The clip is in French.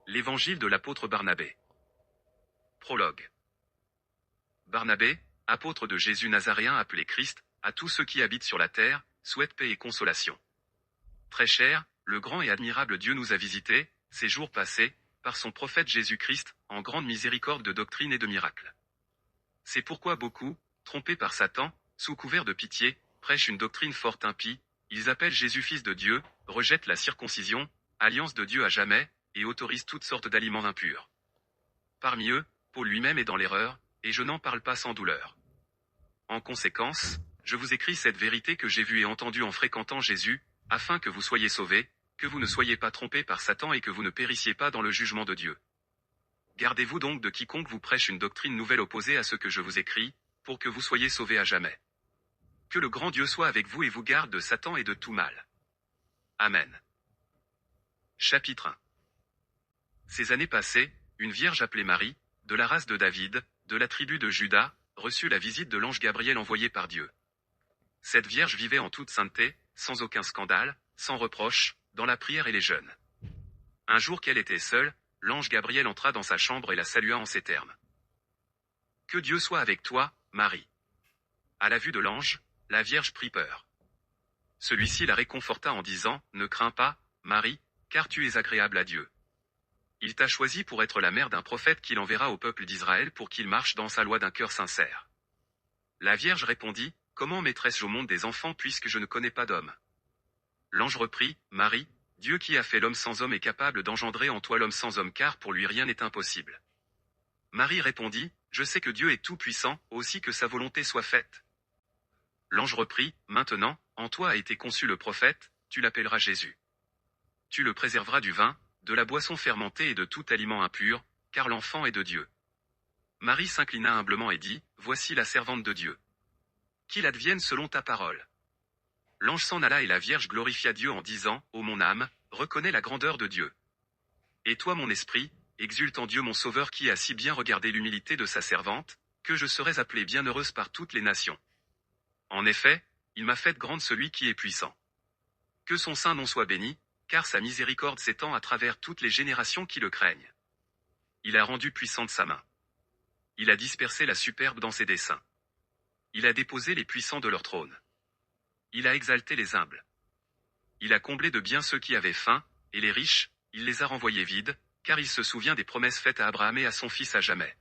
L'Évangile de l'apôtre Barnabé. Prologue. Barnabé, apôtre de Jésus Nazaréen appelé Christ, à tous ceux qui habitent sur la terre, souhaite paix et consolation. Très cher, le grand et admirable Dieu nous a visités, ces jours passés, par son prophète Jésus-Christ, en grande miséricorde de doctrine et de miracles. C'est pourquoi beaucoup, trompés par Satan, sous couvert de pitié, prêchent une doctrine fort impie, ils appellent Jésus fils de Dieu, rejettent la circoncision, alliance de Dieu à jamais, et autorisent toutes sortes d'aliments impurs. Parmi eux, Paul lui-même est dans l'erreur, et je n'en parle pas sans douleur. En conséquence, je vous écris cette vérité que j'ai vue et entendue en fréquentant Jésus, afin que vous soyez sauvés, que vous ne soyez pas trompés par Satan et que vous ne périssiez pas dans le jugement de Dieu. Gardez-vous donc de quiconque vous prêche une doctrine nouvelle opposée à ce que je vous écris, pour que vous soyez sauvés à jamais. Que le grand Dieu soit avec vous et vous garde de Satan et de tout mal. Amen. Chapitre 1. Ces années passées, une vierge appelée Marie, de la race de David, de la tribu de Juda, reçut la visite de l'ange Gabriel envoyé par Dieu. Cette vierge vivait en toute sainteté, sans aucun scandale, sans reproche, dans la prière et les jeûnes. Un jour qu'elle était seule, l'ange Gabriel entra dans sa chambre et la salua en ces termes. Que Dieu soit avec toi, Marie. À la vue de l'ange, la vierge prit peur. Celui-ci la réconforta en disant, ne crains pas, Marie, car tu es agréable à Dieu. Il t'a choisi pour être la mère d'un prophète qu'il enverra au peuple d'Israël pour qu'il marche dans sa loi d'un cœur sincère. La Vierge répondit, comment mettrai-je au monde des enfants puisque je ne connais pas d'homme? L'ange reprit, Marie, Dieu qui a fait l'homme sans homme est capable d'engendrer en toi l'homme sans homme car pour lui rien n'est impossible. Marie répondit, je sais que Dieu est tout-puissant, aussi que sa volonté soit faite. L'ange reprit, maintenant, en toi a été conçu le prophète, tu l'appelleras Jésus. Tu le préserveras du vin, de la boisson fermentée et de tout aliment impur, car l'enfant est de Dieu. Marie s'inclina humblement et dit, voici la servante de Dieu. Qu'il advienne selon ta parole. L'ange s'en alla et la Vierge glorifia Dieu en disant, ô mon âme, reconnais la grandeur de Dieu. Et toi mon esprit, exulte en Dieu mon Sauveur qui a si bien regardé l'humilité de sa servante, que je serais appelée bienheureuse par toutes les nations. En effet, il m'a fait grande celui qui est puissant. Que son sein non soit béni, car sa miséricorde s'étend à travers toutes les générations qui le craignent. Il a rendu puissante sa main. Il a dispersé la superbe dans ses desseins. Il a déposé les puissants de leur trône. Il a exalté les humbles. Il a comblé de bien ceux qui avaient faim, et les riches, il les a renvoyés vides, car il se souvient des promesses faites à Abraham et à son fils à jamais.